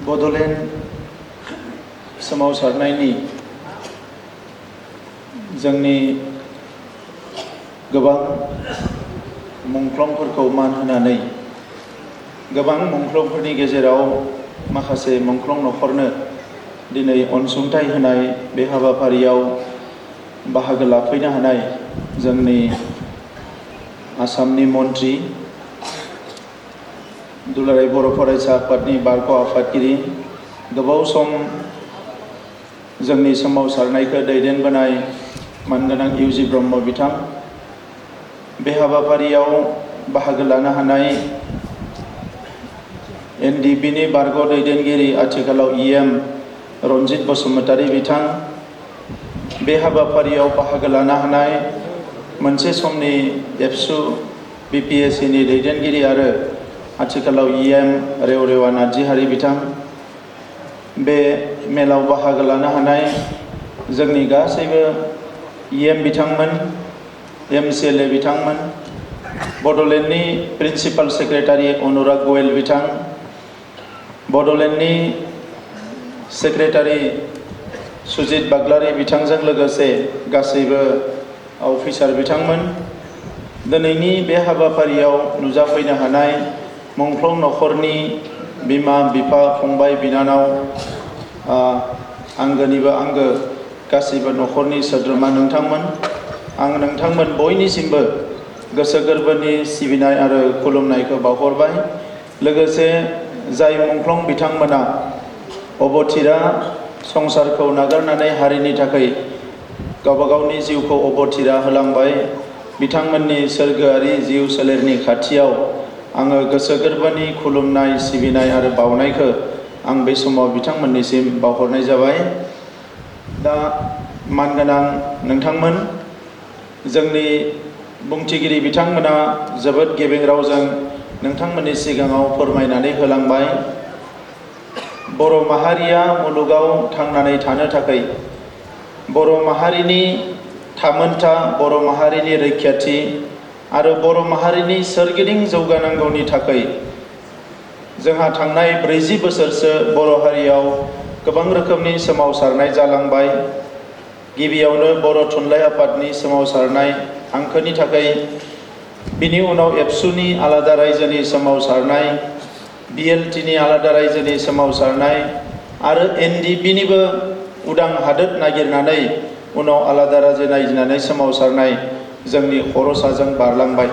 बड'लेण्ड सोमावसारनायनि जोंनि गोबां मुंख्लंफोरखौ मान होनानै गोबां मुंख्लंफोरनि गेजेराव माखासे मुंख्लं नखरनो दिनै अनसुंथाइ होनाय बे हाबाफारियाव बाहागो लाफैनो हानाय जोंनि आसामनि मन्त्रि दुलाराय बर' फरायसा आफादनि बारग' आफादगिरि गोबाव सम जोंनि सोमावसारनायखौ दैदेनबोनाय मानगोनां इउजि ब्रह्म बिथां बे हाबाफारियाव बाहागो लानो हानाय एनडिपिनि बारग' दैदेनगिरि आथिखालाव इएम रनजित बसुमतारी बिथां बे हाबाफारियाव बाहागो लानो हानाय मोनसे समनि एबसु बिपिएससिनि दैदेनगिरि आरो आथिखालाव इएम रेवरेवा नार्जिहारी बिथां बे मेलाव बाहागो लानो हानाय जोंनि गासैबो इएम बिथांमोन एमसिएलए बिथांमोन बड'लेण्डनि प्रिन्सिपाल सेक्रेटारि अनुराग गयेल बिथां बड'लेण्डनि सेक्रेटारि सुजित बाग्लारी बिथांजों लोगोसे गासैबो अफिसार बिथांमोन दिनैनि बे हाबाफारियाव नुजाफैनो हानाय मुंख्लं नखरनि बिमा बिफा फंबाय बिनानाव आंगोनिबो आंगो गासैबो नखरनि सोद्रोमा नोंथांमोन आं नोंथांमोन बयनिसिमबो गोसो गोरबोनि सिबिनाय आरो खुलुमनायखौ बावहरबाय लोगोसे जाय मुंख्लं बिथांमोना अबथिरा संसारखौ नागारनानै हारिनि थाखाय गावबा गावनि जिउखौ अबथिरा होलांबाय बिथांमोननि सोरगोआरि जिउ सोलेरनि खाथियाव आङो गोसो गोरबोनि खुलुमनाय सिबिनाय आरो बावनायखौ आं बे समाव बिथांमोननिसिम बावहरनाय जाबाय। दा मानगोनां नोंथांमोन जोंनि बुंथिगिरि बिथांमोना जोबोद गेबें रावजों नोंथांमोननि सिगाङाव फोरमायनानै होलांबाय बर' माहारिया मुलुगाव थांनानै थानो थाखाय बर' माहारिनि थामोनथा बर' माहारिनि रैखाथि आरो बर' माहारिनि सोरगिदिं जौगानांगौनि थाखाय जोंहा थांनाय 40 बोसोरसो बर' हारियाव गोबां रोखोमनि सोमावसारनाय जालांबाय। गिबियावनो बर' थुनलाइ आफादनि सोमावसारनाय हांखोनि थाखाय बिनि उनाव एबसुनि आलादा रायजोनि सोमावसारनाय बिएलटिनि आलादा रायजोनि सोमावसारनाय आरो एनडिपिनिबो उदां हादोर नागिरनानै उनाव आलादा रायजो नागिरनानै सोमावसारनाय जोंनि खर'साजों बारलांबाय।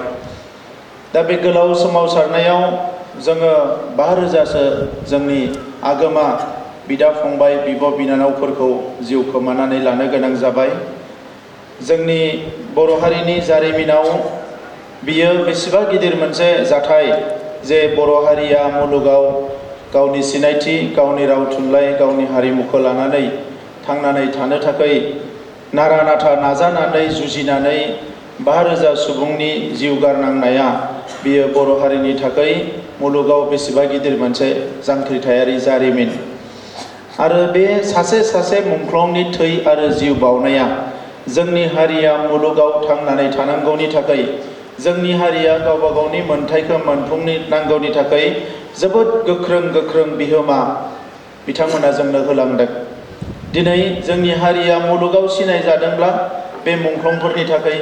दा बे गोलाव सोमावसारनायाव जोङो 5,000सो जोंनि आगोमा बिदा फंबाय बिब' बिनानावफोरखौ जिउ खोमानानै लानो गोनां जाबाय। जोंनि बर' हारिनि जारिमिनाव बियो बेसेबा गिदिर मोनसे जाथाय जे बर' हारिया मुलुगाव गावनि सिनायथि गावनि राव थुनलाइ गावनि हारिमुखौ लानानै थांनानै थानो थाखाय नारा नाथा नाजानानै जुजिनानै 5,000 सुबुंनि जिउ गारनांनाया बियो बर' हारिनि थाखाय मुलुगाव बेसेबा गिदिर मोनसे जांख्रिथायारि जारिमिन आरो बे सासे मुंख्लंनि थै आरो जिउ बावनाया जोंनि हारिया मुलुगाव थांनानै थानांगौनि थाखाय जोंनि हारिया गावबा गावनि मोनथायखौ मोनफुंनांगौनि थाखाय जोबोद गोख्रों बिहोमा बिथांमोना जोंनो होलांदों। दिनै जोंनि हारिया मुलुगाव सिनाय जादोंब्ला बे मुंख्लंफोरनि थाखाय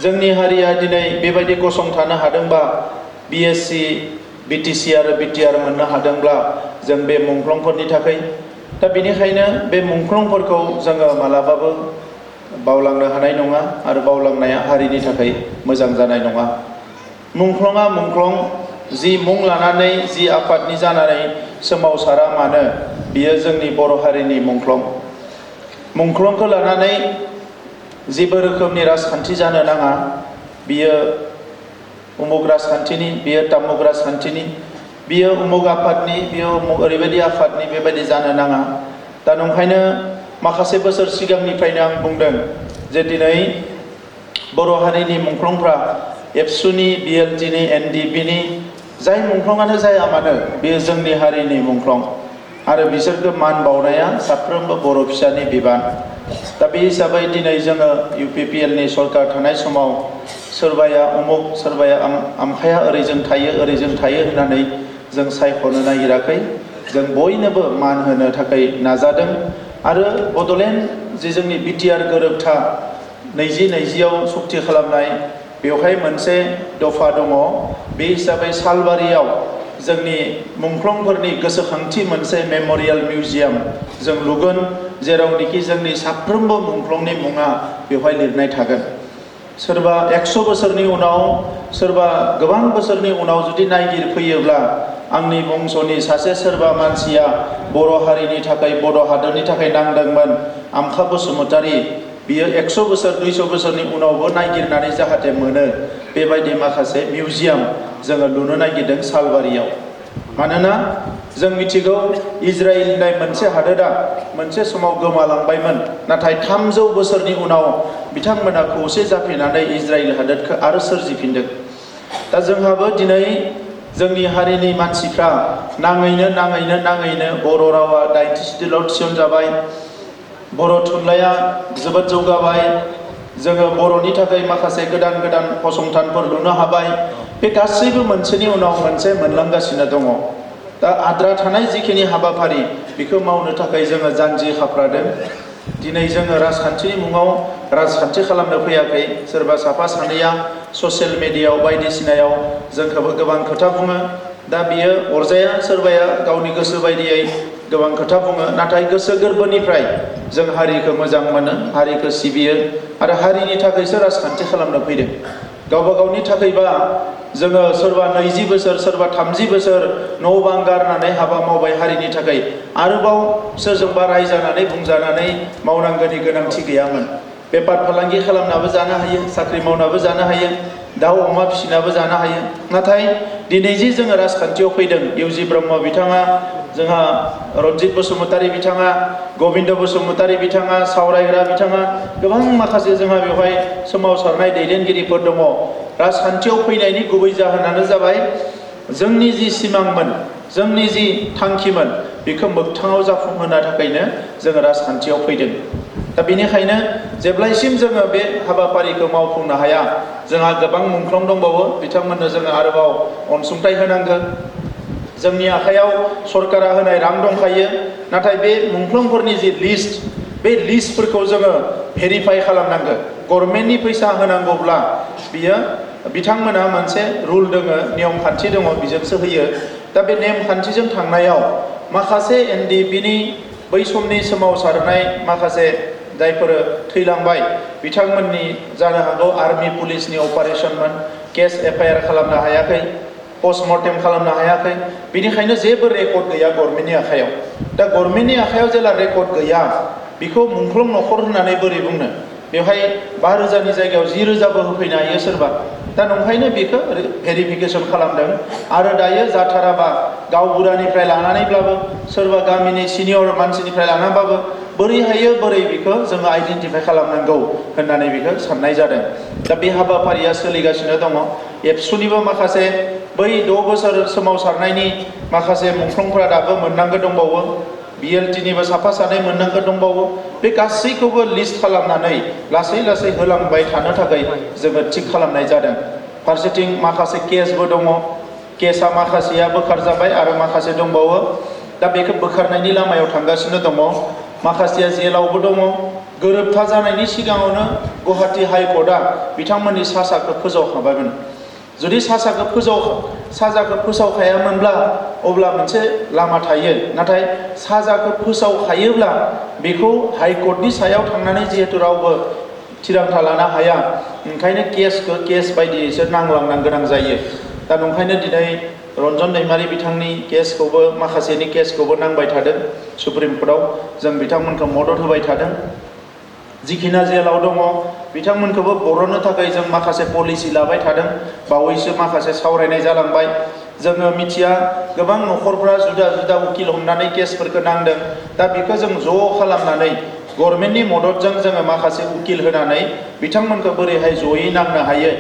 जोंनि हारिया दिनै बेबायदि गसंथानो हादोंबा बिएससि बिटिसि आरो बिटिआर मोननो हादोंब्ला जों बे मुंख्लंफोरनि थाखाय। दा बेनिखायनो बे मुंख्लंफोरखौ जोङो मालाबाबो बावलांनो हानाय नङा आरो बावलांनाया हारिनि थाखाय मोजां जानाय नङा। मुंख्लंआ मुंख्लं जि मुं लानानै जि आफादनि जानानै सोमावसारा मानो बियो जोंनि बर' हारिनि मुंख्लं। मुंख्लंखौ लानानै जेबो रोखोमनि राजखान्थि जानो नाङा बियो उमुग राजखान्थिनि बियो तामुग राजखान्थिनि बियो उमुग आफादनि बियो ओरैबायदि आफादनि बेबायदि जानो नाङा। दा नंखायनो माखासे बोसोर सिगांनिफ्रायनो आं बुंदों जे दिनै बर' हारिनि मुंख्लंफ्रा एबसुनि बिएलटिनि एनडिपिनि जाय मुंख्लंआनो जाया मानो बेयो जोंनि हारिनि मुंख्लं आरो बिसोरखौ मान बावनाया साफ्रोमबो बर' फिसानि बिबान। दा बे हिसाबै दिनै जोङो इउपिपिएलनि सरकार थानाय समाव सोरबाया उमुग सोरबाया आमखाया ओरैजों थायो होननानै जों सायख'नो नागिराखै। जों बयनोबो मान होनो थाखाय नाजादों आरो बड'लेण्ड जे जोंनि बिटिआर गोरोबथा 2020आव सक्ति खालामनाय बेवहाय मोनसे दफा दङ। बे हिसाबै सालबारियाव जोंनि मुंख्लंफोरनि गोसोखांथि मोनसे मेम'रियेल मिउजियाम जों लुगोन, जेरावनोखि जोंनि साफ्रोमबो मुंख्लंनि मुङा बेवहाय लिरनाय थागोन। सोरबा 100 बोसोरनि उनाव सोरबा गोबां बोसोरनि उनाव जुदि नायगिरफैयोब्ला आंनि बंस'नि सासे सोरबा मानसिया बर' हारिनि थाखाय बर' हादरनि थाखाय नांदोंमोन आमखा बसुमतारी, बियो 100 बोसोर 200 बोसोरनि उनावबो नायगिरनानै जाहाथे मोनो, बेबायदि माखासे मिउजियाम जोङो लुनो नागिरदों सालबारियाव। मानोना जों मिथिगौ इजराइल होननाय मोनसे हादोरा मोनसे समाव गोमालांबायमोन, नाथाय 300 बोसोरनि उनाव बिथांमोना खौसे जाफिननानै इजराइल हादोरखौ आरो सोरजिफिनदों। दा जोंहाबो दिनै जोंनि हारिनि मानसिफ्रा नाङैनो बर' रावा 87 थिसनजाबाय, बर' थुनलाइया जोबोद जौगाबाय, जोङो बर'नि थाखाय माखासे गोदान गोदान फसंथानफोर लुनो हाबाय। बे गासैबो मोनसेनि उनाव मोनसे मोनलांगासिनो दङ। दा आद्रा थानाय जिखिनि हाबाफारि बेखौ मावनो थाखाय जोङो जानजि खाफ्रादों। दिनै जोङो राजखान्थिनि मुङाव राजखान्थि खालामनो फैयाखै। सोरबा साफा सानैया ससियेल मिडियायाव बायदिसिनायाव जोंखौबो गोबां खोथा बुङो। दा बियो अरजाया, सोरबाया गावनि गोसो बायदियै गोबां खोथा बुङो, नाथाय गोसो गोरबोनिफ्राय जों हारिखौ मोजां मोनो, हारिखौ सिबियो आरो हारिनि थाखायसो राजखान्थि खालामनो फैदों। गावबा गावनि थाखायबा जोङो सोरबा 20 बोसोर सोरबा 30 बोसोर न' बां गारनानै हाबा मावबाय हारिनि थाखाय, आरोबाव सोरजोंबा रायजानानै बुंजानानै मावनांगौनि गोनांथि गैयामोन। बेफार फालांगि खालामनाबो जानो हायो, साख्रि मावनाबो जानो हायो, दाउ अमा फिसिनाबो जानो हायो। नाथाय दिनै जे जोङो राजखान्थियाव फैदों, इउजि ब्रह्म बिथाङा, जोंहा रन्जित बसुमतारी बिथाङा, गबिन्द बसुमतारी बिथाङा, सावरायग्रा बिथाङा, गोबां माखासे जोंहा बेवहाय सोमावसारनाय दैदेनगिरिफोर दङ। राजखान्थियाव फैनायनि गुबै जाहोनानो जाबाय जोंनि जि सिमांमोन, जोंनि जि थांखिमोन, बेखौ मोगथाङाव जाफुंहोनो थाखायनो जोङो राजखान्थियाव फैदों। दा बेनिखायनो जेब्लायसिम जोङो बे हाबाफारिखौ मावफुंनो हाया, जोंहा गोबां मुंख्लं दंबावो, बिथांमोननो जोङो आरोबाव अनसुंथाइ होनांगोन। जोंनि आखायाव सरकारा होनाय रां दंखायो, नाथाय बे मुंख्लंफोरनि जि लिस्ट, बे लिस्टफोरखौ जोङो भेरिफाइ खालामनांगोन। गभर्नमेन्टनि फैसा होनांगौब्ला बियो बिथांमोनहा मोनसे रुल दङ, नियम खान्थि दङ, बिजोंसो होयो। दा बे नेम खान्थिजों थांनायाव माखासे एनडिएफबिनि बै समनि सोमावसारनाय माखासे जायफोर थैलांबाय, बिथांमोननि जानो हागौ आर्मि पुलिसनि अपारेशनमोन, केस एफआइआर खालामनो हायाखै, पस्टमर्टेम खालामनो हायाखै, बेनिखायनो जेबो रेकर्ड गैया गभर्नमेन्टनि आखायाव। दा गभर्नमेन्टनि आखायाव जेला रेकर्ड गैया, बेखौ मुंख्लं न'खर होननानै बोरै बुंनो? बेवहाय 5,000नि जायगायाव 10,000बो होफैनो हायो सोरबा। दा नंखायनो बेखौ भेरिफिकेसन खालामदों। आरो दायो जाथाराबा गावबुरानिफ्राय लानानैब्लाबो सोरबा गामिनि सिनियर मानसिनिफ्राय लानानैबाबो बोरै हायो बोरै बेखौ जोङो आइडेन्टिफाइ खालामनांगौ होननानै बेखौ साननाय जादों। दा बे हाबाफारिया सोलिगासिनो दङ। एबसुनिबो माखासे बै 6 बोसोर सोमावसारनायनि माखासे मुंख्लंफोरा दाबो मोननांगौ दंबावो, बिएलटिनिबो साफा सानै मोननांगौ दंबावो। बे गासैखौबो लिस्ट खालामनानै लासै लासै होलांबाय थानो थाखाय जोङो थिग खालामनाय जादों। फारसेथिं माखासे केसबो दङ, केसा माखासेया बोखारजाबाय आरो माखासे दंबावो। दा बेखौ बोखारनायनि लामायाव थांगासिनो दङ। माखासेया जेलावबो दङ। गोरोबथा जानायनि सिगाङावनो गुवाहाटि हाइकर्टआ बिथांमोननि साजाखौ फोजावखाबायमोन। जुदि साजाखौ फोसावखायामोनब्ला अब्ला मोनसे लामा थायो, नाथाय साजाखौ फोसावखायोब्ला बेखौ हाइकर्टनि सायाव थांनानै जिहेतु रावबो थिरांथा लानो हाया, ओंखायनो केसखौ केस बायदियैसो नांलांनो गोनां जायो। दा नंखायनो दिनै रन्जन दैमारि बिथांनि केसखौबो माखासेनि केसखौबो नांबाय थादों सुप्रिम कर्टआव। जों बिथांमोनखौ मदद होबाय थादों। जिखिना जेलाव दङ बिथांमोनखौबो बरननो थाखाय जों माखासे पलिसि लाबाय थादों। बावैसो माखासे सावरायनाय जालांबाय। जोङो मिथिया गोबां न'खरफ्रा जुदा जुदा उकिल हमनानै केसफोरखौ नांदों। दा बेखौ जों ज' खालामनानै गभर्नमेन्टनि मददजों जोङो माखासे उकिल होनानै बिथांमोनखौ बोरैहाय जयै नांनो हायो,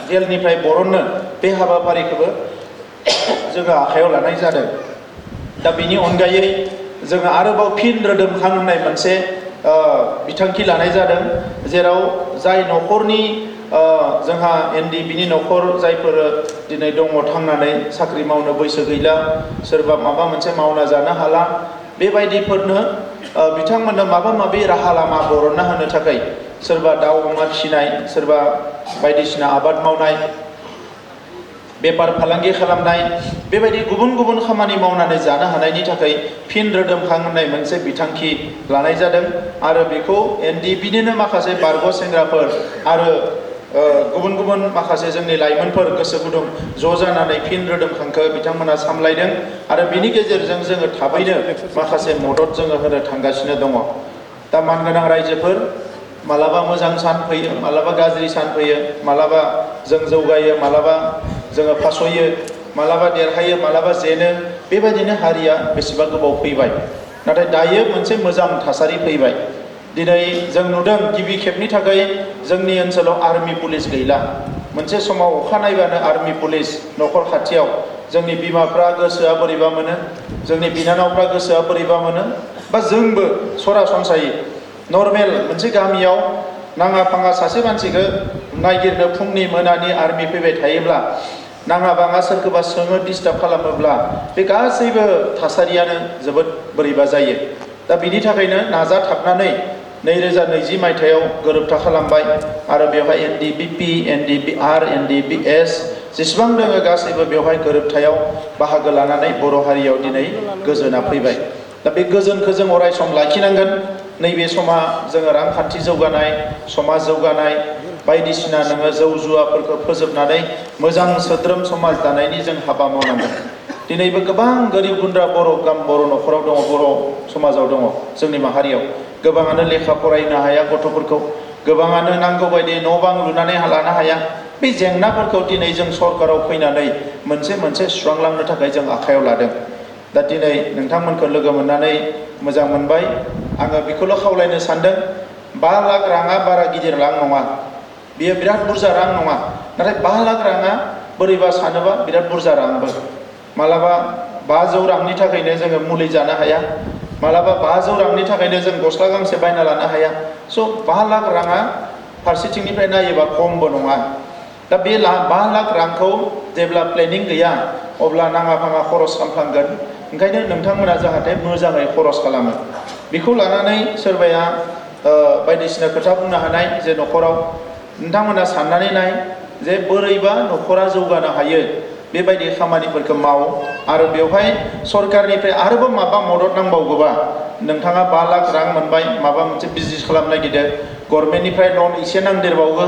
जेलनिफ्राय बरननो, बे हाबाफारिखौबो जोङो आखायाव लानाय जादों। दा बेनि अनगायै जोङो आरोबाव फिन रोदोमखां होननाय मोनसे बिथांखि लानाय जादों, जेराव जाय न'खरनि जोंहा एनडिबिनि न'खर जायफोर दिनै दङ थांनानै साख्रि मावनो बैसो गैला, सोरबा माबा मोनसे मावना जानो हाला, बेबायदिफोरनो बिथांमोननो माबा माबि राहा लामा बरनना होनो थाखाय सोरबा दाउ अमा फिसिनाय, सोरबा बायदिसिना आबाद मावनाय, बेफार फालांगि खालामनाय, बेबायदि गुबुन गुबुन खामानि मावनानै जानो हानायनि थाखाय फिन रोदोमखांनाय मोनसे बिथांखि लानाय जादों। आरो बेखौ एनडिबिनिनो माखासे बारग' सेंग्राफोर आरो गुबुन गुबुन माखासे जोंनि लाइमोनफोर गोसो गुदुं ज' जानानै फिन रोदोमखांखो बिथांमोना सामलायदों। आरो बिनि गेजेरजों जोङो थाबैनो माखासे मदद जोङो होनो थांगासिनो दङ। दा मानगोनां रायजोफोर, मालाबा मोजां सान फैयो, मालाबा गाज्रि सान फैयो, मालाबा जों जौगायो, मालाबा जोङो फासयो, मालाबा देरहायो, मालाबा जेनो, बेबायदिनो हारिया बेसेबा गोबाव फैबाय। नाथाय दायो मोनसे मोजां थासारि फैबाय। दिनै जों नुदों गिबि खेबनि थाखाय जोंनि ओनसोलाव आर्मि पुलिस गैला। मोनसे समाव अखा नायबानो आर्मि पुलिस न'खर खाथियाव, जोंनि बिमाफ्रा गोसोआ बोरैबा मोनो, जोंनि बिनानावफ्रा गोसोआ बोरैबा मोनो, बा जोंबो सरासनस्रायै नर्मेल मोनसे गामियाव नाङा फाङा सासे मानसिखौ नागिरनो फुंनि मोनानि आर्मि फैबाय थायोब्ला, नाङा बाङा सोरखौबा सोङो डिस्टार्ब खालामोब्ला, बे गासैबो थासारियानो जोबोद बोरैबा जायो। दा बिनि थाखायनो नाजाथाबनानै 2020 मायथाइयाव गोरोबथा खालामबाय। आरो बेवहाय एनडिबिपि, एनडिबिआर, एनडिबिएस जेसेबां दङ गासैबो बेवहाय गोरोबथायाव बाहागो लानानै बर' हारियाव दिनै गोजोना फैबाय। दा बे गोजोनखौ जों अराय सम लाखिनांगोन। नैबे समा जोङो रांखान्थि जौगानाय, समाज जौगानाय, बायदिसिना नोङो जौ जुवाफोरखौ फोजोबनानै मोजां सोद्रोम समाज दानायनि जों हाबा मावनांगोन। दिनैबो गोबां गोरिब गुन्द्रा बर' न'खराव दङ, बर' समाजाव दङ, जोंनि माहारियाव गोबाङानो लेखा फरायनो हाया गथ'फोरखौ, गोबाङानो नांगौ बायदि न' बां लुनानै लानो हाया। बे जेंनाफोरखौ दिनै जों सरकाराव फैनानै मोनसे मोनसे सुस्रांलांनो थाखाय जों आखायाव लादों। दा दिनै नोंथांमोनखौ लोगो मोननानै मोजां मोनबाय। आङो बेखौल' खावलायनो सानदों, 5 लाख राङा बारा गिदिर रां नङा, बियो बिराद बुरजा रां नङा। नाथाय 5 लाख राङा बोरैबा सानोबा बिराद बुरजा रांबो। मालाबा 500 रांनि थाखायनो जोङो मुलि जानो हाया, मालाबा 500 रांनि थाखायनो जों गस्ला गांसे बायना लानो हाया। स' 5 लाख राङा फारसेथिंनिफ्राय नायोबा खमबो नङा। दा बे 5 लाख रांखौ जेब्ला प्लेनिं गैया अब्ला नाङा फाङा खरस खालामफ्लांगोन। ओंखायनो नोंथांमोना जाहाथे मोजाङै खरस खालामो। बेखौ लानानै सोरबाया बायदिसिना खोथा बुंनो हानाय जे न'खराव नोंथांमोना साननानै नाय जे बोरैबा न'खरा जौगानो हायो, बेबायदि खामानिफोरखौ माव। आरो बेवहाय सरकारनिफ्राय आरोबाव माबा मदद नांबावगौबा, नोंथाङा 5 लाख रां मोनबाय, माबा मोनसे बिजनेस खालामनो नागिरदों, गभर्नमेन्टनिफ्राय लन एसे नांदेरबावो,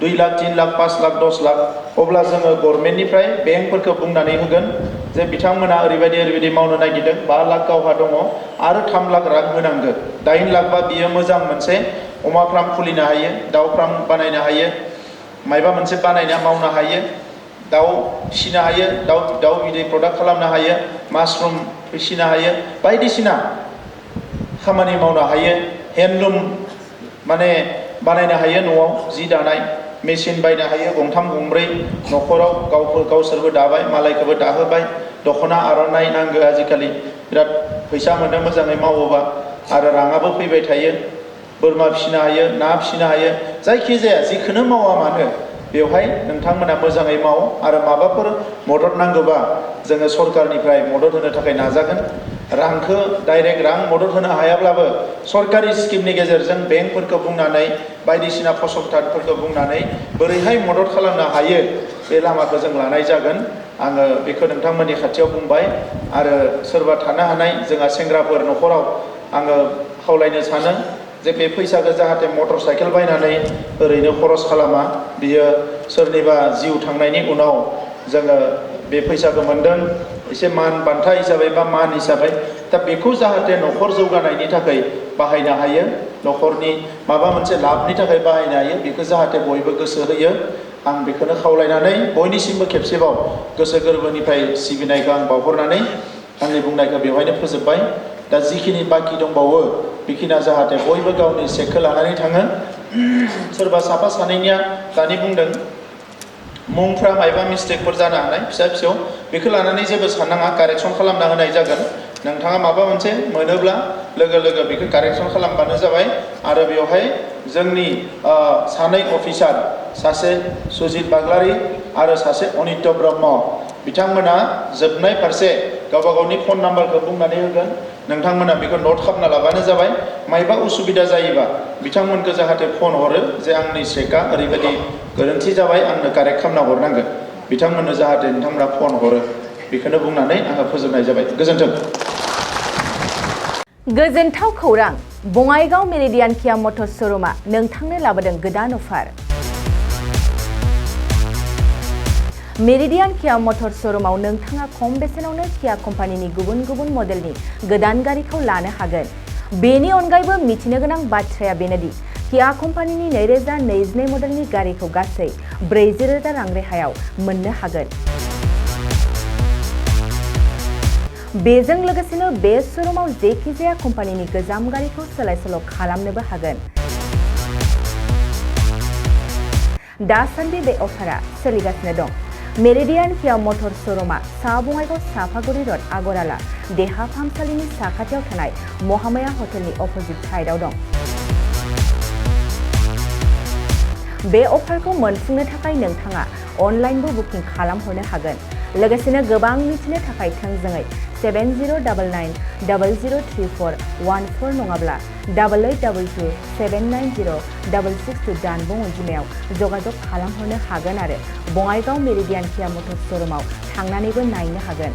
2 लाख, 3 लाख, 5 लाख, 10 लाख, अब्ला जोङो गभर्नमेन्टनिफ्राय बेंकफोरखौ बुंनानै होगोन जे बिथांमोना ओरैबायदि मावनो नागिरदों, 5 लाख गावहा दङ, आरो 3 लाख रां होनांगौ। 9 लाखबा बियो मोजां मोनसे अमा फार्म खुलिनो हायो, दाउ फार्म बानायनो हायो, मायबा मोनसे बानायना मावनो हायो, दाउ फिसिनो हायो, दाउ बिदै प्रडाक्ट खालामनो हायो, मासरुम फिसिनो हायो, बायदिसिना खामानि मावनो हायो। हेन्दलुम माने बानायनो हायो, न'आव जि दानाय मेचिन बायनो हायो, 2-3 2-3 न'खराव गावसोरबो दाबाय, मालायखौबो दाहोबाय। दख'ना आर'नाइ नांगौ, आजिखालि बिराद फैसा मोनो मोजाङै मावोबा, आरो राङाबो फैबाय थायो। बोरमा फिसिनो हायो, ना फिसिनो हायो, जायखिजाया जिखौनो मावा मानो बेवहाय नोंथांमोना मोजाङै माव। आरो माबाफोर मदद नांगौबा जोङो सरकारनिफ्राय मदद होनो थाखाय नाजागोन। रांखौ डाइरेक्ट रां मदद होनो हायाब्लाबो सरकारि स्किमनि गेजेरजों बेंकफोरखौ बुंनानै, बायदिसिना फसंथानफोरखौ बुंनानै बोरैहाय मदद खालामनो हायो, बे लामाखौ जों लानाय जागोन। आङो बेखौ नोंथांमोननि खाथियाव बुंबाय। आरो सोरबा थानो हानाय जोंहा सेंग्राफोर न'खराव आङो खावलायनो सानो जे बे फैसाखौ जाहाथे मटर साइकेल बायनानै ओरैनो खरस खालामा। बियो सोरनिबा जिउ थांनायनि उनाव जोङो बे फैसाखौ मोनदों एसे मान बान्था हिसाबै बा मान हिसाबै, दा बेखौ जाहाथे न'खर जौगानायनि थाखाय बाहायनो हायो, न'खरनि माबा मोनसे लाबनि थाखाय बाहायनो हायो, बेखौ जाहाथे बयबो गोसो होयो। आं बेखौनो खावलायनानै बयनिसिमबो खेबसेबाव गोसो गोरबोनिफ्राय सिबिनायखौ आं बावहरनानै आंनि बुंनायखौ बेवहायनो फोजोबबाय। दा जिखिनि बाखि दंबावो बेखिनिया जाहाथे बयबो गावनि सेकखौ लानानै थाङो। सोरबा साफा सानैनिया दानि बुंदों मुंफ्रा मायबा मिस्टेकफोर जानो हानाय फिसा फिसौ, बेखौ लानानै जेबो साननाङा, कारेक्सन खालामना होनाय जागोन। नोंथाङा माबा मोनसे मोनोब्ला लोगो लोगो बेखौ कारेक्सन खालामबानो जाबाय। आरो बेवहाय जोंनि सानै अफिसार सासे सुजित बाग्लारि आरो सासे अनित्य ब्रह्म बिथांमोना जोबनाय फारसे गावबा गावनि फन नाम्बारखौ बुंनानै होगोन नोंथांमोना बेखौ नट खालामना लाबानो जाबाय मायबा उसुबिदा जायोबा बिथांमोनखौ जाहाथे फन हरो जे आंनि चेकआ ओरैबायदि गोरोन्थि जाबाय आंनो कारेक्ट खालामना हरनांगोन बिथांमोननो जाहाथे नोंथांमोना फन हरो बेखौनो बुंनानै आङो फोजोबनाय जाबाय गोजोन्थों। गोजोनथाव खौरां बङाइगाव मेरिडियान किया मटर्स श'रुमआ नोंथांनो लाबोदों गोदान अफार। मेरिडियान किया मटर्स श'रुमाव नोंथाङा खम बेसेनावनो किया कम्पानिनि गुबुन गुबुन मडेलनि गोदान गारिखौ लानो हागोन। बेनि अनगायैबो मिथिनो गोनां बाथ्राया बेनोदि किया कम्पानिनि 2022 मडेलनि गारिखौ गासै 40,000 रां रेहायाव मोननो हागोन। बेजों लोगोसेनो बे श'रुमाव जेखिजाया कम्पानिनि गोजाम गारिखौ सोलाय सोल' खालामनोबो हागोन। दासान्दि बे अफारा सोलिगासिनो दं। मेरिडियान किया मटर्स श'रुमआ सा बङाइगाव साफागुरि रड आगराला देहा फाहामसालिनि साखाथियाव थानाय महामाया हटेलनि अपोजिट साइडआव दं। बे अफारखौ मोनफुंनो थाखाय नोंथाङा अनलाइनबो बुकिं खालामहरनो हागोन। लोगोसेनो गोबां मिथिनो थाखाय थोंजोङै 7099003414 नङाब्ला 8822790662 जानबुं अनजिमायाव जगाजग खालामहरनो हागोन आरो बङाइगाव मेरिडियान किया मटर्स श'रुमाव थांनानैबो नायनो हागोन।